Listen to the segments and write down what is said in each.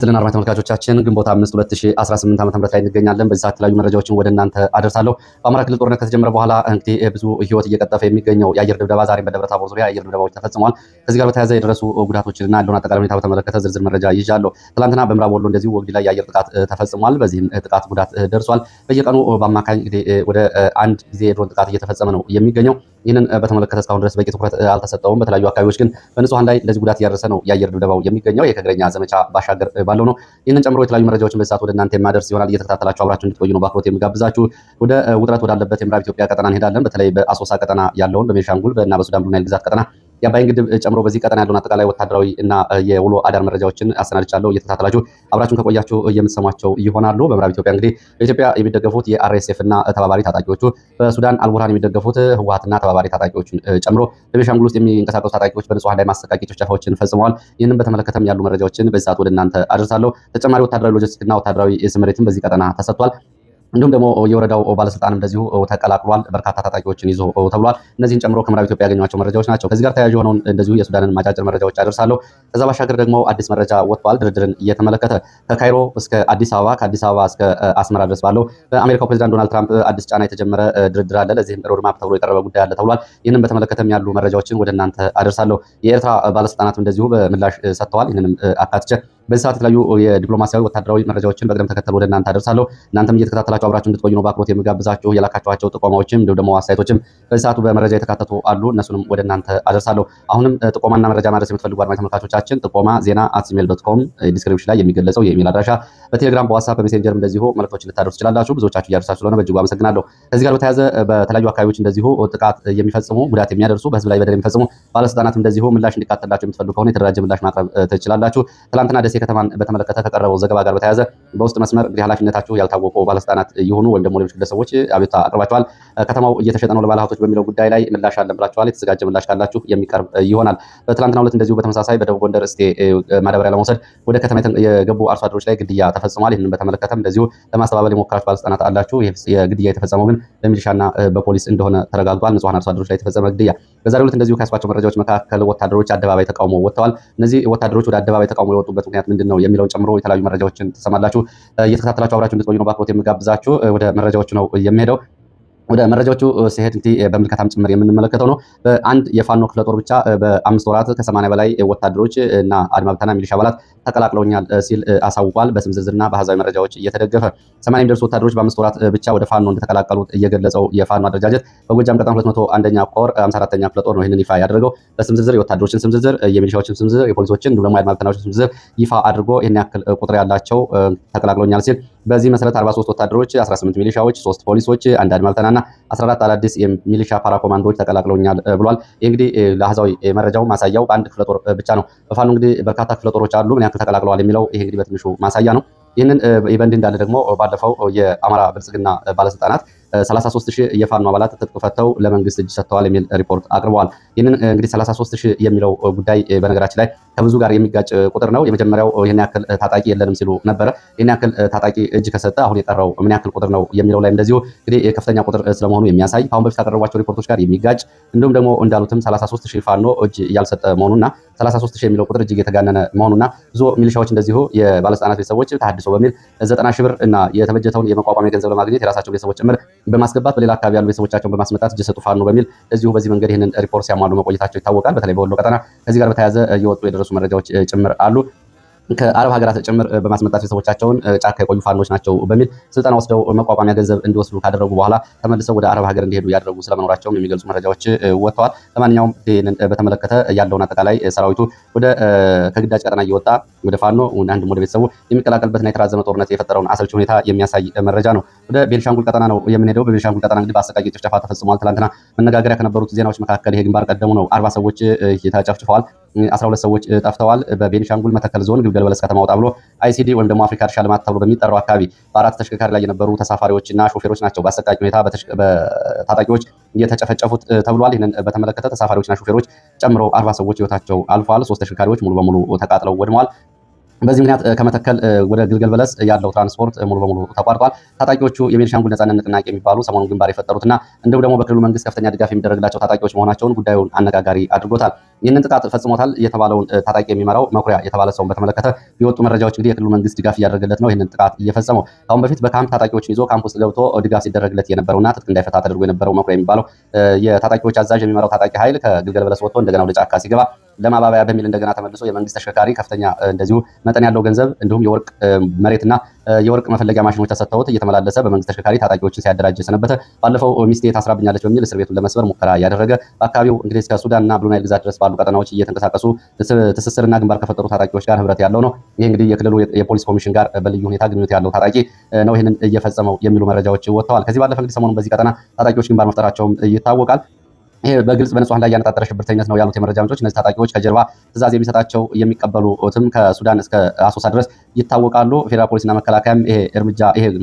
ስለን አርባ ተመልካቾቻችን ግንቦት 5 2018 ዓ.ም ላይ እንገኛለን። በዚህ ሰዓት የተለያዩ መረጃዎችን ወደ እናንተ አደርሳለሁ። በአማራ ክልል ጦርነት ከተጀመረ በኋላ እንግዲህ ብዙ ህይወት እየቀጠፈ የሚገኘው የአየር ድብደባ ዛሬም በደብረታቦር ዙሪያ የአየር ድብደባዎች ተፈጽመዋል። ከዚህ ጋር በተያያዘ የደረሱ ጉዳቶችንና ያለውን አጠቃላይ ሁኔታ በተመለከተ ዝርዝር መረጃ ይዣለሁ። ትናንትና በምዕራብ ወሎ እንደዚሁ ወግዲ ላይ የአየር ጥቃት ተፈጽሟል። በዚህም ጥቃት ጉዳት ደርሷል። በየቀኑ በአማካኝ እንግዲህ ወደ አንድ ጊዜ የድሮን ጥቃት እየተፈጸመ ነው የሚገኘው። ይህንን በተመለከተ እስካሁን ድረስ በቂ ትኩረት አልተሰጠውም። በተለያዩ አካባቢዎች ግን በንጹሃን ላይ እንደዚህ ጉዳት እያደረሰ ነው የአየር ድብደባው የሚገኘው። የከእግረኛ ዘመቻ ባሻገር ባለው ነው። ይህንን ጨምሮ የተለያዩ መረጃዎችን በሰዓት ወደ እናንተ የማደርስ ይሆናል። እየተከታተላችሁ አብራችሁ እንድትቆዩ ነው በአክብሮት የምጋብዛችሁ። ወደ ውጥረት ወዳለበት የምዕራብ ኢትዮጵያ ቀጠና እንሄዳለን። በተለይ በአሶሳ ቀጠና ያለውን በቤንሻንጉል እና በሱዳን ብሉ ናይል ግዛት ቀጠና የአባይን ግድብ ጨምሮ በዚህ ቀጠና ያለውን አጠቃላይ ወታደራዊ እና የውሎ አዳር መረጃዎችን አሰናድቻለሁ። እየተከታተላችሁ አብራችሁን ከቆያችሁ የምትሰሟቸው ይሆናሉ። በምዕራብ ኢትዮጵያ እንግዲህ በኢትዮጵያ የሚደገፉት የአርኤስኤፍ እና ተባባሪ ታጣቂዎቹ፣ በሱዳን አልቡርሃን የሚደገፉት ህወሓትና ተባባሪ ታጣቂዎችን ጨምሮ በቤንሻንጉል ውስጥ የሚንቀሳቀሱ ታጣቂዎች በንጹሃን ላይ ማሰቃቂ ጭፍጨፋዎችን ፈጽመዋል። ይህንን በተመለከተም ያሉ መረጃዎችን በዚህ ሰዓት ወደ እናንተ አደርሳለሁ። ተጨማሪ ወታደራዊ ሎጂስቲክ እና ወታደራዊ ስምሪትም በዚህ ቀጠና ተሰጥቷል። እንዲሁም ደግሞ የወረዳው ባለስልጣን እንደዚሁ ተቀላቅሏል። በርካታ ታጣቂዎችን ይዞ ተብሏል። እነዚህን ጨምሮ ከምዕራብ ኢትዮጵያ ያገኟቸው መረጃዎች ናቸው። ከዚህ ጋር ተያያዥ የሆነውን እንደዚሁ የሱዳንን ማጫጭር መረጃዎች አደርሳለሁ። ከዛ ባሻገር ደግሞ አዲስ መረጃ ወጥቷል። ድርድርን እየተመለከተ ከካይሮ እስከ አዲስ አበባ፣ ከአዲስ አበባ እስከ አስመራ ድረስ ባለው በአሜሪካው ፕሬዚዳንት ዶናልድ ትራምፕ አዲስ ጫና የተጀመረ ድርድር አለ። ለዚህም ሮድማፕ ተብሎ የቀረበ ጉዳይ አለ ተብሏል። ይህንን በተመለከተም ያሉ መረጃዎችን ወደ እናንተ አደርሳለሁ። የኤርትራ ባለስልጣናት እንደዚሁ በምላሽ ሰጥተዋል። ይህንንም አካትቼ በዚህ ሰዓት የተለያዩ የዲፕሎማሲያዊ ወታደራዊ መረጃዎችን በቅደም ተከተል ወደ እናንተ አደርሳለሁ። እናንተም እየተከታተላችሁ አብራችሁ እንድትቆዩ ነው በአክብሮት የምጋብዛችሁ። የላካችኋቸው ጥቆማዎችም እንዲሁም ደግሞ አስተያየቶችም በዚህ ሰዓቱ በመረጃ የተካተቱ አሉ። እነሱንም ወደ እናንተ አደርሳለሁ። አሁንም ጥቆማና መረጃ ማድረስ የምትፈልጉ አድማጭ ተመልካቾቻችን ጥቆማ ዜና@gmail.com ዲስክሪፕሽን ላይ የሚገለጸው የኢሜል አድራሻ፣ በቴሌግራም በዋትስአፕ በሜሴንጀር እንደዚሁ መልእክቶችን ልታደርሱ ትችላላችሁ። ብዙዎቻችሁ እያደረሳችሁ ስለሆነ በእጅጉ አመሰግናለሁ። ከዚህ ጋር በተያያዘ በተለያዩ አካባቢዎች እንደዚሁ ጥቃት የሚፈጽሙ ጉዳት የሚያደርሱ በህዝብ ላይ በደል የሚፈጽሙ ባለስልጣናት እንደዚሁ ምላሽ እንዲካተላቸው የምትፈልጉ ከሆነ የተደራጀ ምላሽ ማቅረብ ትችላላችሁ። ትናንትና ደሴ ከተማን በተመለከተ ከቀረበው ዘገባ ጋር በተያያዘ በውስጥ መስመር እንግዲህ ኃላፊነታቸው ያልታወቁ ባለስልጣናት ይሁኑ ወይም ደግሞ ሌሎች ግለሰቦች አቤቱታ አቅርባቸዋል። ከተማው እየተሸጠ ነው ለባለሀብቶች በሚለው ጉዳይ ላይ ምላሽ አለን ብላችኋል። የተዘጋጀ ምላሽ ካላችሁ የሚቀርብ ይሆናል። በትናንትናው ዕለት እንደዚሁ በተመሳሳይ በደቡብ ጎንደር እስቴ ማዳበሪያ ለመውሰድ ወደ ከተማ የገቡ አርሶ አደሮች ላይ ግድያ ተፈጽሟል። ይህንን በተመለከተም እንደዚሁ ለማስተባበል የሞከራችሁ ባለስልጣናት አላችሁ። የግድያ የተፈጸመው ግን በሚሊሻና በፖሊስ እንደሆነ ተረጋግጧል። ንጹሃን አርሶ አደሮች ላይ የተፈጸመ ግድያ። በዛሬው ዕለት እንደዚሁ ከያስኳቸው መረጃዎች መካከል ወታደሮች አደባባይ ተቃውሞ ወጥተዋል። እነዚህ ወታደሮች ወደ አደባባይ ተቃውሞ የወጡበት ምክንያት ምንድነው የሚለውን ጨምሮ የተለያዩ መረጃዎችን ትሰማላችሁ። እየተከታተላችሁ አብራችሁ እንድትቆዩ ነው በአክብሮት የምጋብዛችሁ። ወደ መረጃዎቹ ነው የሚሄደው። ወደ መረጃዎቹ ሲሄድ እንግዲህ በምልከታም ጭምር የምንመለከተው ነው። በአንድ የፋኖ ክፍለ ጦር ብቻ በ5 ወራት ከ80 በላይ ወታደሮች እና አድማ ብተና ሚሊሻ አባላት ተቀላቅለውኛል ሲል አሳውቋል። በስም ዝርዝርና በአሃዛዊ መረጃዎች እየተደገፈ 80 የሚደርሱ ወታደሮች በ5 ወራት ብቻ ወደ ፋኖ እንደተቀላቀሉ እየገለጸው የፋኖ አደረጃጀት በጎጃም ቀጠና 201ኛ ኮር 54ኛ ክፍለ ጦር ነው ይህንን ይፋ ያደረገው። በስም ዝርዝር የወታደሮችን ስም ዝርዝር፣ የሚሊሻዎችን ስም ዝርዝር፣ የፖሊሶችን እንዲሁም ደግሞ የአድማ ብተናዎችን ስም ዝርዝር ይፋ አድርጎ ይህን ያክል ቁጥር ያላቸው ተቀላቅለውኛል ሲል በዚህ መሰረት 43 ወታደሮች፣ 18 ሚሊሻዎች፣ 3 ፖሊሶች፣ አንድ አድማ ብተናና 14 አዳዲስ የሚሊሻ ፓራ ኮማንዶዎች ተቀላቅለውኛል ብሏል። ይህ እንግዲህ ለአሃዛዊ መረጃው ማሳያው በአንድ ክፍለ ጦር ብቻ ነው። በፋኖ እንግዲህ በርካታ ክፍለ ጦሮች አሉ። ምን ያክል ተቀላቅለዋል የሚለው ይሄ እንግዲህ በትንሹ ማሳያ ነው። ይህንን በእንዲህ እንዳለ ደግሞ ባለፈው የአማራ ብልጽግና ባለስልጣናት 33000 የፋኖ አባላት ትጥቅ ፈተው ለመንግስት እጅ ሰጥተዋል የሚል ሪፖርት አቅርበዋል። ይህንን እንግዲህ 33000 የሚለው ጉዳይ በነገራችን ላይ ከብዙ ጋር የሚጋጭ ቁጥር ነው። የመጀመሪያው ይህን ያክል ታጣቂ የለንም ሲሉ ነበረ። ይህን ያክል ታጣቂ እጅ ከሰጠ አሁን የቀረው ምን ያክል ቁጥር ነው የሚለው ላይ እንደዚሁ እንግዲህ ከፍተኛ ቁጥር ስለመሆኑ የሚያሳይ አሁን በፊት ካቀረቧቸው ሪፖርቶች ጋር የሚጋጭ እንዲሁም ደግሞ እንዳሉትም 33000 ፋኖ እጅ ያልሰጠ መሆኑና 33000 የሚለው ቁጥር እጅግ የተጋነነ መሆኑና ብዙ ሚሊሻዎች እንደዚሁ የባለስልጣናት ቤተሰቦች ተሐድሶ በሚል 90,000 ብር እና የተበጀተውን የመቋቋሚያ ገንዘብ ለማግኘት የራሳቸው ቤተሰቦች ጭምር በማስገባት በሌላ አካባቢ ያሉ ቤተሰቦቻቸውን በማስመጣት እጅ ሰጡ ፋኖ በሚል እዚሁ በዚህ መንገድ ይህንን ሪፖርት ሲያሟሉ መቆየታቸው ይታወቃል። በተለይ በወሎ ቀጠና ከዚህ ጋር በተያያዘ እየወጡ የደረሱ መረጃዎች ጭምር አሉ። ከአረብ ሀገራት ጭምር በማስመጣት ቤተሰቦቻቸውን ጫካ የቆዩ ፋኖች ናቸው በሚል ስልጠና ወስደው መቋቋሚያ ገንዘብ እንዲወስዱ ካደረጉ በኋላ ተመልሰው ወደ አረብ ሀገር እንዲሄዱ ያደረጉ ስለመኖራቸውም የሚገልጹ መረጃዎች ወጥተዋል። ለማንኛውም ይህንን በተመለከተ ያለውን አጠቃላይ ሰራዊቱ ወደ ከግዳጅ ቀጠና እየወጣ ወደ ፋኖ አንድም ወደ ቤተሰቡ የሚቀላቀልበትና የተራዘመ ጦርነት የፈጠረውን አሰልቺ ሁኔታ የሚያሳይ መረጃ ነው። ወደ ቤንሻንጉል ቀጠና ነው የምንሄደው። በቤንሻንጉል ቀጠና እንግዲህ በአሰቃቂ ጭፍጨፋ ተፈጽሟል። ትናንትና መነጋገሪያ ከነበሩት ዜናዎች መካከል ይሄ ግንባር ቀደሙ ነው። 40 ሰዎች ተጨፍጭፈዋል። 12 ሰዎች ጠፍተዋል። በቤንሻንጉል መተከል ዞን ግልገል በለስ ከተማ ወጣ ብሎ አይሲዲ ወይም ደግሞ አፍሪካ እርሻ ልማት ተብሎ በሚጠራው አካባቢ በ4 ተሽከርካሪ ላይ የነበሩ ተሳፋሪዎችና ሾፌሮች ናቸው በአሰቃቂ ሁኔታ በታጣቂዎች እየተጨፈጨፉት ተብሏል። ይህንን በተመለከተ ተሳፋሪዎችና ሾፌሮች ጨምሮ 40 ሰዎች ህይወታቸው አልፏል። 3 ተሽከርካሪዎች ሙሉ በሙሉ ተቃጥለው ወድመዋል። በዚህ ምክንያት ከመተከል ወደ ግልገል በለስ ያለው ትራንስፖርት ሙሉ በሙሉ ተቋርጧል። ታጣቂዎቹ የቤኒሻንጉል ነጻነት ንቅናቄ የሚባሉ ሰሞኑን ግንባር የፈጠሩትና እንዲሁም ደግሞ በክልሉ መንግስት ከፍተኛ ድጋፍ የሚደረግላቸው ታጣቂዎች መሆናቸውን ጉዳዩን አነጋጋሪ አድርጎታል። ይህንን ጥቃት ፈጽሞታል የተባለውን ታጣቂ የሚመራው መኩሪያ የተባለ ሰውን በተመለከተ የወጡ መረጃዎች እንግዲህ የክልሉ መንግስት ድጋፍ እያደረገለት ነው ይህንን ጥቃት እየፈጸመው። አሁን በፊት በካምፕ ታጣቂዎችን ይዞ ካምፕ ውስጥ ገብቶ ድጋፍ ሲደረግለት የነበረውና ትጥቅ እንዳይፈታ ተደርጎ የነበረው መኩሪያ የሚባለው የታጣቂዎች አዛዥ የሚመራው ታጣቂ ኃይል ከግልገል በለስ ወጥቶ እንደገና ወደ ጫካ ሲገባ ለማባበያ በሚል እንደገና ተመልሶ የመንግስት ተሽከርካሪ ከፍተኛ እንደዚሁ መጠን ያለው ገንዘብ እንዲሁም የወርቅ መሬትና የወርቅ መፈለጊያ ማሽኖች ተሰጥተውት እየተመላለሰ በመንግስት ተሽከርካሪ ታጣቂዎችን ሲያደራጅ ሰነበተ። ባለፈው ሚስቴ ታስራብኛለች በሚል እስር ቤቱን ለመስበር ሙከራ ያደረገ በአካባቢው እንግዲህ እስከ ሱዳንና ብሉ ናይል ግዛት ድረስ ባሉ ቀጠናዎች እየተንቀሳቀሱ ትስስርና ግንባር ከፈጠሩ ታጣቂዎች ጋር ህብረት ያለው ነው። ይህ እንግዲህ የክልሉ የፖሊስ ኮሚሽን ጋር በልዩ ሁኔታ ግንኙነት ያለው ታጣቂ ነው ይህንን እየፈጸመው የሚሉ መረጃዎች ወጥተዋል። ከዚህ ባለፈ እንግዲህ ሰሞኑን በዚህ ቀጠና ታጣቂዎች ግንባር መፍጠራቸውም ይታወቃል። ይሄ በግልጽ በንጹሃን ላይ ያነጣጠረ ሽብርተኝነት ነው ያሉት የመረጃ ምንጮች እነዚህ ታጣቂዎች ከጀርባ ትዕዛዝ የሚሰጣቸው የሚቀበሉትም ከሱዳን እስከ አሶሳ ድረስ ይታወቃሉ። ፌዴራል ፖሊስና መከላከያም ይሄ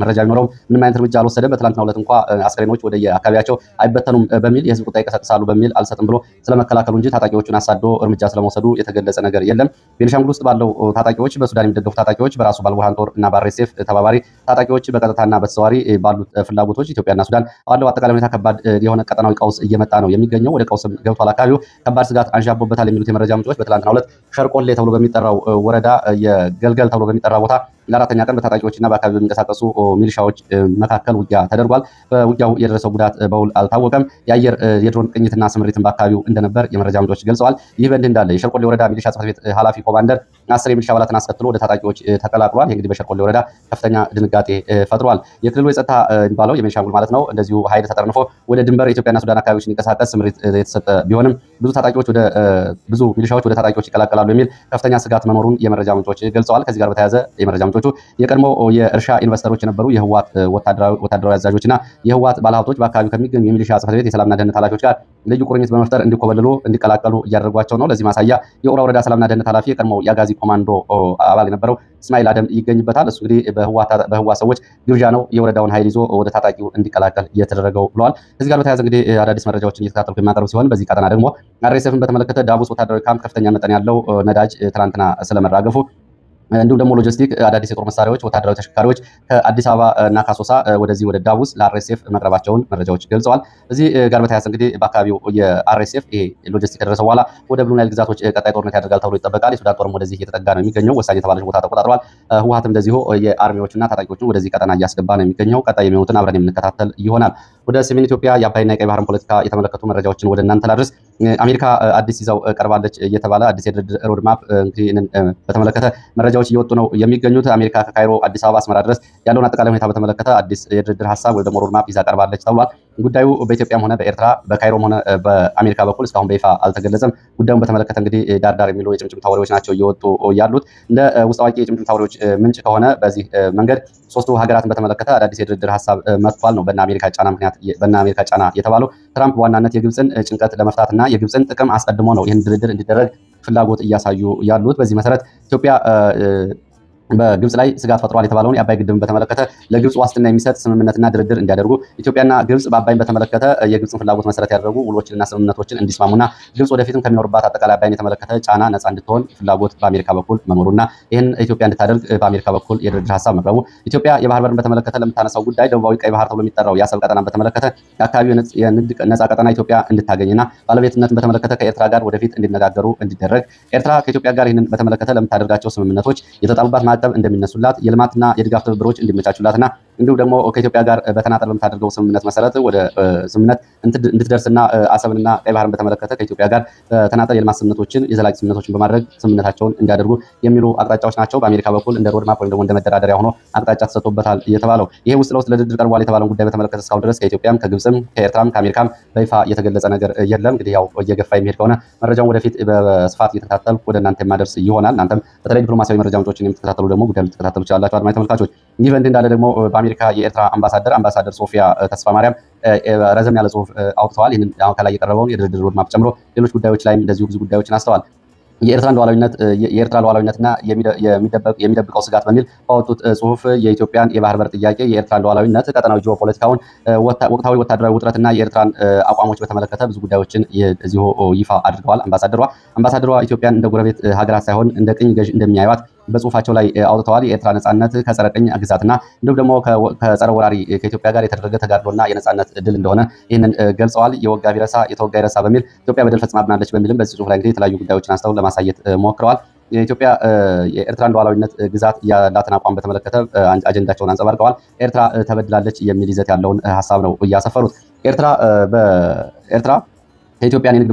መረጃ ቢኖረው ምንም አይነት እርምጃ አልወሰደም። በትላንትናው ዕለት እንኳ አስክሬኖች ወደ የአካባቢያቸው አይበተኑም በሚል የህዝብ ቁጣ ይቀሰቅሳሉ በሚል አልሰጥም ብሎ ስለመከላከሉ እንጂ ታጣቂዎቹን አሳዶ እርምጃ ስለመውሰዱ የተገለጸ ነገር የለም። ቤኒሻንጉል ውስጥ ባለው ታጣቂዎች በሱዳን የሚደገፉ ታጣቂዎች በራሱ ባልቡርሃን ጦር እና በአርኤስኤፍ ተባባሪ ታጣቂዎች በቀጥታና በተዘዋዋሪ ባሉት ፍላጎቶች ኢትዮጵያና ሱዳን ባለው አጠቃላይ ሁኔታ ከባድ የሆነ ቀጠናዊ ቀውስ እየመጣ ነው የሚገኘው። ወደ ቀውስም ገብቷል። አካባቢው ከባድ ስጋት አንዣቦበታል የሚሉት የመረጃ ምንጮች በትላንትናው ዕለት ሸርቆሌ ተብሎ በሚጠራው ወረዳ የገልገል ተብሎ በሚጠራው ቦታ ለአራተኛ ቀን በታጣቂዎችና በአካባቢው በሚንቀሳቀሱ ሚሊሻዎች መካከል ውጊያ ተደርጓል። በውጊያው የደረሰው ጉዳት በውል አልታወቀም። የአየር የድሮን ቅኝትና ስምሪትን በአካባቢው እንደነበር የመረጃ ምንጮች ገልጸዋል። ይህ በእንዲህ እንዳለ የሸርቆሌ ወረዳ ሚሊሻ ጽሕፈት ቤት ኃላፊ ኮማንደር 10 የሚሊሻ አባላትን አስከትሎ ወደ ታጣቂዎች ተቀላቅሏል። ይህ እንግዲህ በሸርቆሌ ወረዳ ከፍተኛ ድንጋጤ ፈጥሯል። የክልሉ የጸጥታ የሚባለው የቤኒሻንጉል ማለት ነው እንደዚሁ ኃይል ተጠርንፎ ወደ ድንበር የኢትዮጵያና ሱዳን አካባቢዎች እንዲንቀሳቀስ ስምሪት የተሰጠ ቢሆንም ብዙ ሚሊሻዎች ወደ ታጣቂዎች ይቀላቀላሉ የሚል ከፍተኛ ስጋት መኖሩን የመረጃ ምንጮች ገልጸዋል። ከዚህ ጋር በተያያዘ የመረጃ ምንጮቹ የቀድሞ የእርሻ ኢንቨስተሮች የነበሩ የህወሓት ወታደራዊ አዛዦችና የህወሓት ባለሀብቶች በአካባቢው ከሚገኙ የሚሊሻ ጽሕፈት ቤት የሰላምና ደህንነት ኃላፊዎች ጋር ልዩ ቁርኝት በመፍጠር እንዲቀላቀሉ እያደረጓቸው ነው። ለዚህ ማሳያ የኡራ ወረዳ ሰላምና ደህንነት ኃላፊ የቀድሞው የአጋዚ ኮማንዶ አባል የነበረው እስማኤል አደም ይገኝበታል። እሱ እንግዲህ በህወሓት ሰዎች ግብዣ ነው የወረዳውን ኃይል ይዞ ወደ ታጣቂው እንዲቀላቀል እየተደረገው ብለዋል። ከዚህ ጋር በተያያዘ እንግዲህ አዳዲስ መረጃዎችን እየተከታተልኩ የማቀርብ ሲሆን በዚህ ቀጠና ደግሞ አርኤስኤፍን በተመለከተ ዳቡስ ወታደራዊ ካምፕ ከፍተኛ መጠን ያለው ነዳጅ ትናንትና ስለመራገፉ እንዲሁም ደግሞ ሎጂስቲክ አዳዲስ የጦር መሳሪያዎች ወታደራዊ ተሽከርካሪዎች ከአዲስ አበባ እና ካሶሳ ወደዚህ ወደ ዳቡስ ለአርኤስኤፍ መቅረባቸውን መረጃዎች ገልጸዋል። እዚህ ጋር በተያያዘ እንግዲህ በአካባቢው የአርኤስኤፍ ይሄ ሎጂስቲክ ከደረሰ በኋላ ወደ ብሉ ናይል ግዛቶች ቀጣይ ጦርነት ያደርጋል ተብሎ ይጠበቃል። የሱዳን ጦርም ወደዚህ እየተጠጋ ነው የሚገኘው። ወሳኝ የተባለች ቦታ ተቆጣጥረዋል። ህወሓትም እንደዚሁ የአርሚዎችና ታጣቂዎችን ወደዚህ ቀጠና እያስገባ ነው የሚገኘው። ቀጣይ የሚሆኑትን አብረን የምንከታተል ይሆናል። ወደ ሰሜን ኢትዮጵያ የአባይና የቀይ ባህርን ፖለቲካ የተመለከቱ መረጃዎችን ወደ እናንተ ላድርስ። አሜሪካ አዲስ ይዘው ቀርባለች እየተባለ አዲስ የድርድር ሮድማፕ እንግዲህ በተመለከተ መረጃዎች እየወጡ ነው የሚገኙት። አሜሪካ ከካይሮ አዲስ አበባ አስመራ ድረስ ያለውን አጠቃላይ ሁኔታ በተመለከተ አዲስ የድርድር ሀሳብ ወይ ደግሞ ሮድማፕ ይዛ ቀርባለች ተብሏል። ጉዳዩ በኢትዮጵያም ሆነ በኤርትራ በካይሮም ሆነ በአሜሪካ በኩል እስካሁን በይፋ አልተገለጸም። ጉዳዩን በተመለከተ እንግዲህ ዳርዳር የሚሉ የጭምጭምታ ወሬዎች ናቸው እየወጡ ያሉት። እንደ ውስጥ አዋቂ የጭምጭምታ ወሬዎች ምንጭ ከሆነ በዚህ መንገድ ሶስቱ ሀገራትን በተመለከተ አዳዲስ የድርድር ሀሳብ መጥቷል ነው በእነ አሜሪካ ጫና የተባለው። ትራምፕ በዋናነት የግብፅን ጭንቀት ለመፍታትና የግብፅን ጥቅም አስቀድሞ ነው ይህን ድርድር እንዲደረግ ፍላጎት እያሳዩ ያሉት። በዚህ መሰረት ኢትዮጵያ በግብጽ ላይ ስጋት ፈጥሯል የተባለውን የአባይ ግድብን በተመለከተ ለግብጽ ዋስትና የሚሰጥ ስምምነትና ድርድር እንዲያደርጉ ኢትዮጵያና ግብጽ በአባይን በተመለከተ የግብጽን ፍላጎት መሰረት ያደረጉ ውሎችንና ስምምነቶችን እንዲስማሙና ግብጽ ወደፊትም ከሚኖርባት አጠቃላይ አባይን የተመለከተ ጫና ነፃ እንድትሆን ፍላጎት በአሜሪካ በኩል መኖሩና ይህን ኢትዮጵያ እንድታደርግ በአሜሪካ በኩል የድርድር ሀሳብ መቅረቡ ኢትዮጵያ የባህር በርን በተመለከተ ለምታነሳው ጉዳይ ደቡባዊ ቀይ ባህር ተብሎ የሚጠራው የአሰብ ቀጠናን በተመለከተ የአካባቢው የንግድ ነፃ ቀጠና ኢትዮጵያ እንድታገኝና ባለቤትነትን በተመለከተ ከኤርትራ ጋር ወደፊት እንዲነጋገሩ እንዲደረግ ኤርትራ ከኢትዮጵያ ጋር ይህንን በተመለከተ ለምታደርጋቸው ስምምነቶች የተጣሉባት ማዕቀብ እንደሚነሱላት የልማትና የድጋፍ ትብብሮች እንዲመቻቹላትና እንዲሁም ደግሞ ከኢትዮጵያ ጋር በተናጠል በምታደርገው ስምምነት መሰረት ወደ ስምምነት እንድትደርስና አሰብንና ቀይ ባህርን በተመለከተ ከኢትዮጵያ ጋር በተናጠል የልማት ስምምነቶችን የዘላቂ ስምምነቶችን በማድረግ ስምምነታቸውን እንዲያደርጉ የሚሉ አቅጣጫዎች ናቸው። በአሜሪካ በኩል እንደ ሮድማፕ ወይም ደግሞ እንደ መደራደሪያ ሆኖ አቅጣጫ ተሰጥቶበታል የተባለው ይሄ ውስጥ ለውስጥ ለድርድር ቀርቧል የተባለውን ጉዳይ በተመለከተ እስካሁን ድረስ ከኢትዮጵያም ከግብፅም ከኤርትራም ከአሜሪካም በይፋ የተገለጸ ነገር የለም። እንግዲህ ያው እየገፋ የሚሄድ ከሆነ መረጃውን ወደፊት በስፋት እየተከታተልኩ ወደ እናንተ የማደርስ ይሆናል። እናንተም በተለይ ዲፕሎማሲያዊ መረጃ ምንጮችን የምትከታተሉ ደግሞ ጉዳይ ልትከታተሉ ትችላላችሁ አድማጭ ተመልካቾች። ይህ በእንዲህ እንዳለ ደግሞ በአሜሪካ የኤርትራ አምባሳደር ሶፊያ ተስፋ ማርያም ረዘም ያለ ጽሁፍ አውጥተዋል። ይህንን አሁን ከላይ የቀረበውን የድርድር ሮድማፕ ጨምሮ ሌሎች ጉዳዮች ላይም እንደዚሁ ብዙ ጉዳዮችን አስተዋል። የኤርትራ ሉዓላዊነትና የሚደብቀው ስጋት በሚል ባወጡት ጽሁፍ የኢትዮጵያን የባህር በር ጥያቄ፣ የኤርትራን ሉዓላዊነት፣ ቀጠናዊ ጂኦፖለቲካውን፣ ወቅታዊ ወታደራዊ ውጥረትና የኤርትራን አቋሞች በተመለከተ ብዙ ጉዳዮችን እዚሁ ይፋ አድርገዋል። አምባሳደሯ ኢትዮጵያን እንደ ጎረቤት ሀገራት ሳይሆን እንደ ቅኝ ገዥ እንደሚያዩት በጽሁፋቸው ላይ አውጥተዋል። የኤርትራ ነጻነት ከጸረ ቅኝ ግዛትና እንዲሁም ደግሞ ከጸረ ወራሪ ከኢትዮጵያ ጋር የተደረገ ተጋድሎና የነጻነት ድል እንደሆነ ይህንን ገልጸዋል። የወጋ ቢረሳ የተወጋ ይረሳ በሚል ኢትዮጵያ በደል ፈጽማብናለች በሚልም በዚህ ጽሁፍ ላይ እንግዲህ የተለያዩ ጉዳዮችን አንስተው ለማሳየት ሞክረዋል። የኢትዮጵያ የኤርትራን ሉዓላዊነት ግዛት ያላትን አቋም በተመለከተ አጀንዳቸውን አንጸባርቀዋል። ኤርትራ ተበድላለች የሚል ይዘት ያለውን ሀሳብ ነው እያሰፈሩት። ኤርትራ ከኢትዮጵያ የንግድ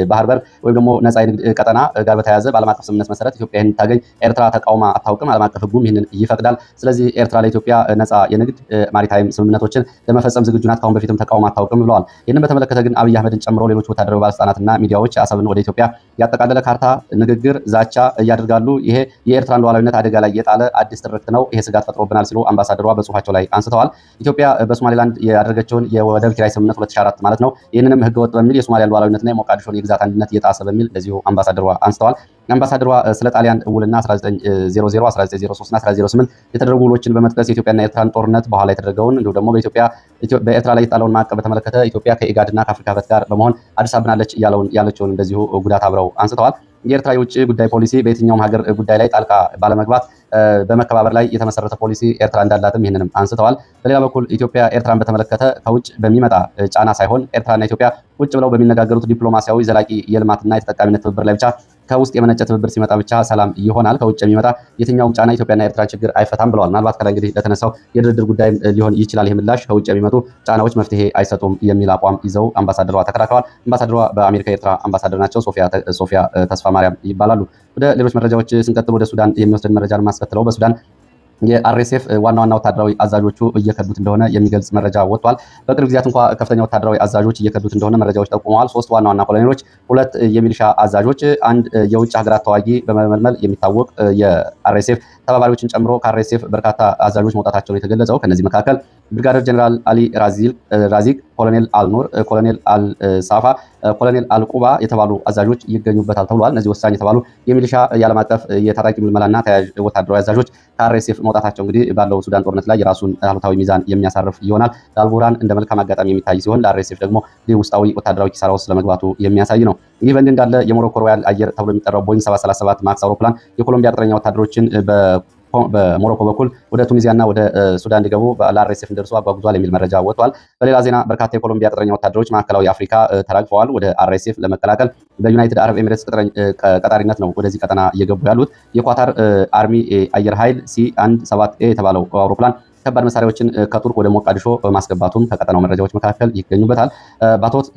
ባህር በር ወይም ደግሞ ነፃ የንግድ ቀጠና ጋር በተያያዘ በዓለም አቀፍ ስምምነት መሰረት ኢትዮጵያ ይህን ታገኝ ኤርትራ ተቃውማ አታውቅም። ዓለም አቀፍ ሕጉም ይህንን ይፈቅዳል። ስለዚህ ኤርትራ ለኢትዮጵያ ነፃ የንግድ ማሪታይም ስምምነቶችን ለመፈጸም ዝግጁ ናት። ካሁን በፊትም ተቃውማ አታውቅም ብለዋል። ይህንን በተመለከተ ግን አብይ አህመድን ጨምሮ ሌሎች ወታደራዊ ባለስልጣናትና ሚዲያዎች አሰብን ወደ ኢትዮጵያ ያጠቃለለ ካርታ፣ ንግግር፣ ዛቻ እያደርጋሉ። ይሄ የኤርትራን ሉዓላዊነት አደጋ ላይ የጣለ አዲስ ትርክት ነው። ይሄ ስጋት ፈጥሮብናል ሲሉ አምባሳደሯ በጽሁፋቸው ላይ አንስተዋል። ኢትዮጵያ በሶማሌላንድ ያደረገችውን የወደብ ኪራይ ስምምነት 2004 ማለት ነው። ይህንንም ህገወጥ በሚል የሶማሊያን ሉዓላዊነትና የሞቃዲሾን የግዛት አንድነት የጣሰ በሚል እንደዚሁ አምባሳደሯ አንስተዋል። አምባሳደሯ ስለ ጣሊያን ውልና 1900፣ 1903 እና 1908 የተደረጉ ውሎችን በመጥቀስ የኢትዮጵያና የኤርትራን ጦርነት በኋላ የተደረገውን እንዲሁም ደግሞ በኤርትራ ላይ የጣለውን ማዕቀብ በተመለከተ ኢትዮጵያ ከኢጋድና ከአፍሪካ ህብረት ጋር በመሆን አድርሳብናለች ያለችውን እንደዚሁ ጉዳት አብረው አንስተዋል። የኤርትራ የውጭ ጉዳይ ፖሊሲ በየትኛውም ሀገር ጉዳይ ላይ ጣልቃ ባለመግባት በመከባበር ላይ የተመሰረተ ፖሊሲ ኤርትራ እንዳላትም ይህንንም አንስተዋል። በሌላ በኩል ኢትዮጵያ ኤርትራን በተመለከተ ከውጭ በሚመጣ ጫና ሳይሆን ኤርትራና ኢትዮጵያ ቁጭ ብለው በሚነጋገሩት ዲፕሎማሲያዊ ዘላቂ የልማትና የተጠቃሚነት ትብብር ላይ ብቻ ከውስጥ የመነጨ ትብብር ሲመጣ ብቻ ሰላም ይሆናል። ከውጭ የሚመጣ የትኛውም ጫና ኢትዮጵያና ኤርትራ ችግር አይፈታም ብለዋል። ምናልባት ከላይ እንግዲህ ለተነሳው የድርድር ጉዳይም ሊሆን ይችላል ይህ ምላሽ። ከውጭ የሚመጡ ጫናዎች መፍትሄ አይሰጡም የሚል አቋም ይዘው አምባሳደሯ ተከራክረዋል። አምባሳደሯ በአሜሪካ የኤርትራ አምባሳደር ናቸው። ሶፊያ ተስፋ ማርያም ይባላሉ። ወደ ሌሎች መረጃዎች ስንቀጥል ወደ ሱዳን የሚወስድን መረጃን ማስከትለው በሱዳን የአርኤስኤፍ ዋና ወታደራዊ አዛዦቹ እየከዱት እንደሆነ የሚገልጽ መረጃ ወጥቷል። በቅርብ ጊዜያት እንኳ ከፍተኛ ወታደራዊ አዛዦች እየከዱት እንደሆነ መረጃዎች ጠቁመዋል። 3 ዋና ኮሎኔሎች፣ 2 የሚሊሻ አዛዦች፣ 1 የውጭ ሀገራት ተዋጊ በመመልመል የሚታወቅ የአርኤስኤፍ ተባባሪዎችን ጨምሮ ከአርኤስኤፍ በርካታ አዛዦች መውጣታቸውን የተገለጸው ከነዚህ መካከል ብርጋዴር ጀነራል አሊ ራዚቅ፣ ኮሎኔል አልኑር፣ ኮሎኔል አልሳፋ፣ ኮሎኔል አልቁባ የተባሉ አዛዦች ይገኙበታል ተብሏል። እነዚህ ወሳኝ የተባሉ የሚሊሻ የዓለም አቀፍ የታጣቂ ምልመላና ተያያዥ ወታደራዊ አዛዦች ከአርኤስኤፍ መውጣታቸው እንግዲህ ባለው ሱዳን ጦርነት ላይ የራሱን አሉታዊ ሚዛን የሚያሳርፍ ይሆናል። ለአልቡርሃን እንደ መልካም አጋጣሚ የሚታይ ሲሆን ለአርኤስኤፍ ደግሞ ውስጣዊ ወታደራዊ ኪሳራ ውስጥ ለመግባቱ የሚያሳይ ነው። ይህ በእንዲህ እንዳለ የሞሮኮ ሮያል አየር ተብሎ የሚጠራው ቦይንግ 737 ማክስ አውሮፕላን የኮሎምቢያ ቅጥረኛ ወታደሮችን በሞሮኮ በኩል ወደ ቱኒዚያና ወደ ሱዳን እንዲገቡ ለአርኤስኤፍ እንደርሱ አጓጉዟል የሚል መረጃ ወጥቷል። በሌላ ዜና በርካታ የኮሎምቢያ ቅጥረኛ ወታደሮች ማዕከላዊ አፍሪካ ተራግፈዋል። ወደ አርኤስኤፍ ለመቀላቀል በዩናይትድ አረብ ኤሚሬትስ ቀጣሪነት ነው ወደዚህ ቀጠና እየገቡ ያሉት። የኳታር አርሚ አየር ኃይል C-17A የተባለው አውሮፕላን ከባድ መሳሪያዎችን ከቱርክ ወደ ሞቃዲሾ ማስገባቱም ከቀጠናው መረጃዎች መካከል ይገኙበታል። ባቶት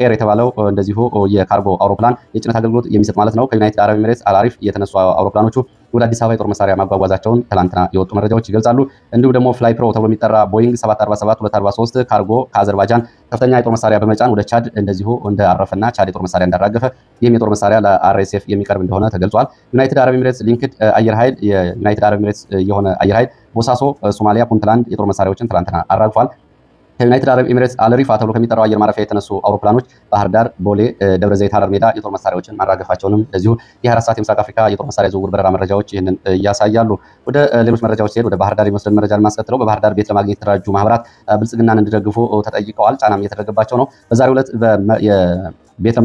ኤር የተባለው እንደዚሁ የካርጎ አውሮፕላን የጭነት አገልግሎት የሚሰጥ ማለት ነው። ከዩናይትድ አረብ ኤሚሬትስ አልአሪፍ የተነሱ አውሮፕላኖቹ ወደ አዲስ አበባ የጦር መሳሪያ ማጓጓዛቸውን ትላንትና የወጡ መረጃዎች ይገልጻሉ። እንዲሁም ደግሞ ፍላይ ፕሮ ተብሎ የሚጠራ ቦይንግ 747-243 ካርጎ ከአዘርባይጃን ከፍተኛ የጦር መሳሪያ በመጫን ወደ ቻድ እንደዚሁ እንዳረፈና ቻድ የጦር መሳሪያ እንዳራገፈ ይህም የጦር መሳሪያ ለአርኤስኤፍ የሚቀርብ እንደሆነ ተገልጿል። ዩናይትድ አረብ ኤሚሬትስ ሊንክድ አየር ኃይል የዩናይትድ አረብ ኤሚሬትስ የሆነ አየር ኃይል ቦሳሶ፣ ሶማሊያ፣ ፑንትላንድ የጦር መሳሪያዎችን ትላንትና አራግፏል። ከዩናይትድ አረብ ኤሚሬትስ አልሪፋ ተብሎ ከሚጠራው አየር ማረፊያ የተነሱ አውሮፕላኖች ባህር ዳር፣ ቦሌ፣ ደብረ ዘይት፣ ሀረር ሜዳ የጦር መሳሪያዎችን ማራገፋቸውንም እንደዚሁ የ24 ሰዓት የምስራቅ አፍሪካ የጦር መሳሪያ ዝውውር በረራ መረጃዎች ይህንን ያሳያሉ። ወደ ሌሎች መረጃዎች ሲሄድ ወደ ባህር ዳር የሚወስደን መረጃን ማስከትለው በባህር ዳር ቤት ለማግኘት የተደራጁ ማህበራት ብልጽግናን እንዲደግፉ ተጠይቀዋል። ጫናም እየተደረገባቸው ነው። በዛሬው ዕለት የቤት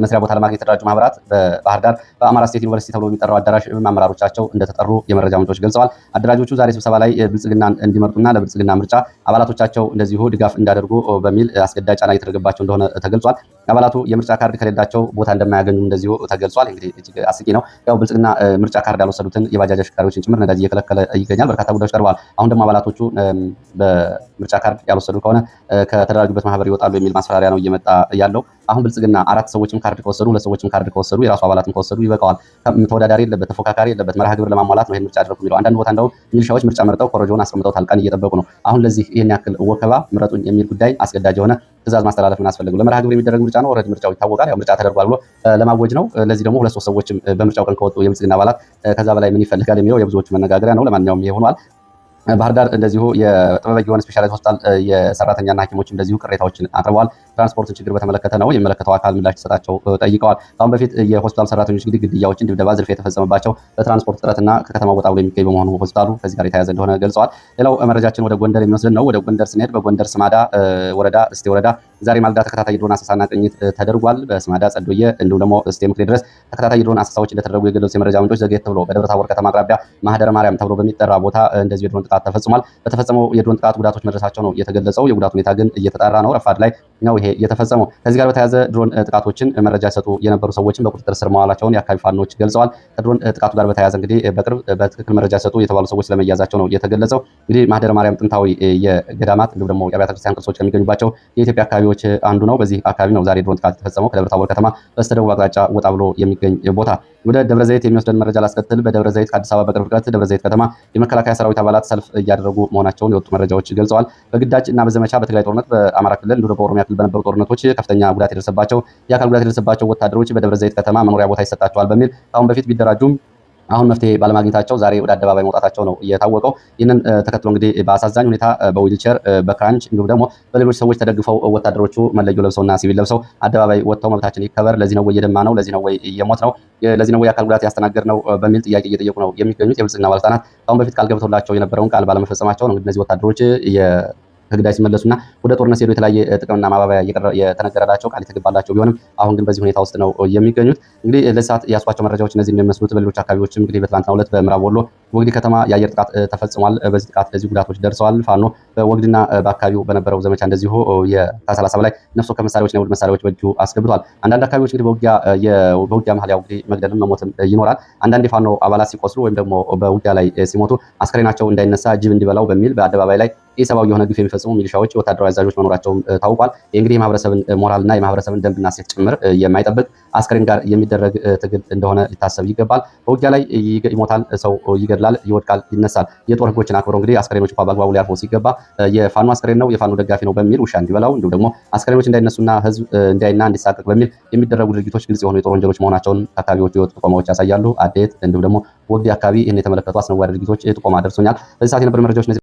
መስሪያ ቦታ ለማግኘት የተደራጁ ማህበራት በባህር ዳር በአማራ ስቴት ዩኒቨርሲቲ ተብሎ የሚጠራው አዳራሽ አመራሮቻቸው እንደተጠሩ የመረጃ ምንጮች ገልጸዋል። አደራጆቹ ዛሬ ስብሰባ ላይ ብልጽግናን እንዲመርጡና ለብልጽግና ምርጫ አባላቶቻቸው እንደዚሁ ድጋፍ እንዳደርጉ በሚል አስገዳጅ ጫና እየተደረገባቸው እንደሆነ ተገልጿል። አባላቱ የምርጫ ካርድ ከሌላቸው ቦታ እንደማያገኙ እንደዚሁ ተገልጿል። እንግዲህ እጅግ አስቂ ነው። ያው ብልጽግና ምርጫ ካርድ ያልወሰዱትን የባጃጅ አሽከርካሪዎችን ጭምር ነዳጅ እየከለከለ ይገኛል። በርካታ ጉዳዮች ቀርበዋል። አሁን ደግሞ አባላቶቹ በምርጫ ካርድ ያልወሰዱ ከሆነ ከተደራጁበት ማህበር ይወጣሉ የሚል ማስፈራሪያ ነው እየመጣ ያለው። አሁን ብልጽግና 4 ሰዎችም ካርድ ከወሰዱ 2 ሰዎችም ካርድ ከወሰዱ የራሱ አባላትም ከወሰዱ ይበቃዋል። ተወዳዳሪ የለበት፣ ተፎካካሪ የለበት፣ መርሃ ግብር ለማሟላት ነው ይሄን ምርጫ አደረኩ የሚለው። አንዳንድ ቦታ እንደው ሚሊሻዎች ምርጫ መርጠው ኮረጆውን አስቀምጠውታል፣ ቀን እየጠበቁ ነው። አሁን ለዚህ ይሄን ያክል ወከባ ምረጡኝ የሚል ጉዳይ አስገዳጅ የሆነ ትእዛዝ ማስተላለፍ ምን አስፈልገው? ለመርሃ ግብር የሚደረግ ምርጫ ነው። ኦልሬዲ ምርጫው ይታወቃል። ያው ምርጫ ተደርጓል ብሎ ለማወጅ ነው። ለዚህ ደግሞ 2-3 ሰዎችም በምርጫው ቀን ከወጡ የብልጽግና አባላት ከዛ በላይ ምን ይፈልጋል የሚለው የብዙዎቹ መነጋገሪያ ነው። ለማንኛውም ይሄ ሆኗል። ባህር ዳር እንደዚሁ የጥበበ ጊዮን ስፔሻላይዝድ ሆስፒታል የሰራተኛና ሐኪሞች እንደዚሁ ቅሬታዎችን አቅርበዋል። ትራንስፖርትን ችግር በተመለከተ ነው የሚመለከተው አካል ምላሽ ተሰጣቸው ጠይቀዋል። ከአሁን በፊት የሆስፒታል ሰራተኞች እንግዲህ ግድያዎችን፣ ድብደባ፣ ዝርፊያ የተፈጸመባቸው በትራንስፖርት እጥረትና ከከተማ ወጣ ብሎ የሚገኝ በመሆኑ ሆስፒታሉ ከዚህ ጋር የተያያዘ እንደሆነ ገልጸዋል። ሌላው መረጃችን ወደ ጎንደር የሚወስድን ነው። ወደ ጎንደር ስንሄድ በጎንደር ስማዳ ወረዳ እስቴ ወረዳ ዛሬ ማልዳ ተከታታይ የድሮን አሰሳና ቅኝት ተደርጓል። በስማዳ ጸዶየ እንዲሁም ደግሞ እስቴ ምክሌ ድረስ ተከታታይ የድሮን አሰሳዎች እንደተደረጉ የገለጹት የመረጃ ምንጮች ዘግየት ተብሎ በደብረ ታቦር ከተማ አቅራቢያ ማህደረ ማርያም ተብሎ በሚጠራ ቦታ እንደዚህ የድሮን ጥቃት ተፈጽሟል። በተፈጸመው የድሮን ጥቃት ጉዳቶች መድረሳቸው ነው የተገለጸው። የጉዳቱ ሁኔታ ግን እየተጣራ ነው። ረፋድ ላይ ነው ይሄ የተፈጸመው። ከዚህ ጋር በተያያዘ ድሮን ጥቃቶችን መረጃ ሲሰጡ የነበሩ ሰዎችን በቁጥጥር ስር መዋላቸውን የአካባቢ ፋኖች ገልጸዋል። ከድሮን ጥቃቱ ጋር በተያያዘ እንግዲህ በቅርብ በትክክል መረጃ ሲሰጡ የተባሉ ሰዎች ስለመያዛቸው ነው የተገለጸው። እንግዲህ ማህደረ ማርያም ጥንታዊ የገዳማት እንዲሁም ደግሞ የአብያተ ክርስቲያን ቅርሶች ከሚገኙባቸው የኢትዮጵያ አካባቢዎች አንዱ ነው። በዚህ አካባቢ ነው ዛሬ ድሮን ጥቃት የተፈጸመው ከደብረ ታቦር ከተማ በስተደቡብ አቅጣጫ ወጣ ብሎ የሚገኝ ቦታ። ወደ ደብረ ዘይት የሚወስደን መረጃ ላስከትል። በደብረ ዘይት ከአዲስ አበባ በቅርብ ርቀት ደብረ ዘይት ከተማ የመከላከያ ሰራዊት አባላት ሰልፍ እያደረጉ መሆናቸውን የወጡ መረጃዎች ገልጸዋል። በግዳጅ እና በዘመቻ በትግራይ ጦርነት፣ በአማራ ክልል እንዲሁም በኦሮሚያ ክልል በነበሩ ጦርነቶች ከፍተኛ ጉዳት የደረሰባቸው የአካል ጉዳት የደረሰባቸው ወታደሮች በደብረ ዘይት ከተማ መኖሪያ ቦታ ይሰጣቸዋል በሚል አሁን በፊት ቢደራጁም አሁን መፍትሄ ባለማግኘታቸው ዛሬ ወደ አደባባይ መውጣታቸው ነው የታወቀው። ይህንን ተከትሎ እንግዲህ በአሳዛኝ ሁኔታ በዊልቸር በክራንች እንዲሁም ደግሞ በሌሎች ሰዎች ተደግፈው ወታደሮቹ መለዮ ለብሰውና ሲቪል ለብሰው አደባባይ ወጥተው መብታችን ይከበር፣ ለዚህ ነው ወይ የደማ ነው፣ ለዚህ ነው ወይ የሞት ነው፣ ለዚህ ነው ወይ አካል ጉዳት ያስተናገድ ነው በሚል ጥያቄ እየጠየቁ ነው የሚገኙት። የብልጽግና ባለስልጣናት አሁን በፊት ቃል ገብተውላቸው የነበረውን ቃል ባለመፈጸማቸው ነው እንግዲህ እነዚህ ወታደሮች ከግዳጅ ሲመለሱና ወደ ጦርነት ሲሄዱ የተለያየ ጥቅምና ማባበያ የተነገረላቸው ቃል የተገባላቸው ቢሆንም አሁን ግን በዚህ ሁኔታ ውስጥ ነው የሚገኙት። እንግዲህ ለዚህ ሰዓት ያስኳቸው መረጃዎች እነዚህ እንደሚመስሉት። በሌሎች አካባቢዎችም እንግዲህ በትናንትናው ዕለት በምዕራብ ወሎ ወግዲ ከተማ የአየር ጥቃት ተፈጽሟል። በዚህ ጥቃት ለዚህ ጉዳቶች ደርሰዋል። ፋኖ በወግዲና በአካባቢው በነበረው ዘመቻ እንደዚሁ ከ30 በላይ ነፍስ ወከፍ መሳሪያዎችና የውድ መሳሪያዎች በእጁ አስገብቷል። አንዳንድ አካባቢዎች እንግዲህ በውጊያ መሀል ያው እንግዲህ መግደልም መሞትም ይኖራል። አንዳንድ የፋኖ አባላት ሲቆስሉ ወይም ደግሞ በውጊያ ላይ ሲሞቱ አስከሬናቸው እንዳይነሳ ጅብ እንዲበላው በሚል በአደባባይ ላይ ኢሰብአዊ የሆነ ግፍ የሚፈጽሙ ሚሊሻዎች፣ ወታደራዊ አዛዦች መኖራቸውም ታውቋል። እንግዲህ የማህበረሰብን ሞራልና የማህበረሰብን ደንብና ሴት ጭምር የማይጠብቅ አስከሬን ጋር የሚደረግ ትግል እንደሆነ ሊታሰብ ይገባል። በውጊያ ላይ ይሞታል፣ ሰው ይገድላል፣ ይወድቃል፣ ይነሳል። የጦር ህጎችን አክብሮ እንግዲህ አስከሬኖች በአግባቡ ሊያርፉ ሲገባ የፋኖ አስከሬን ነው የፋኖ ደጋፊ ነው በሚል ውሻ እንዲበላው እንዲሁም ደግሞ አስከሬኖች እንዳይነሱና ህዝብ እንዳይና እንዲሳቀቅ በሚል የሚደረጉ ድርጊቶች ግልጽ የሆኑ የጦር ወንጀሎች መሆናቸውን አካባቢዎቹ የወጡ ጥቆማዎች ያሳያሉ። አዴት እንዲሁም ደግሞ ወግዲ አካባቢ ይህን የተመለከቱ አስነዋሪ ድርጊቶች ጥቆማ ደርሶኛል። በዚህ ሰዓት የነበሩ መረጃዎች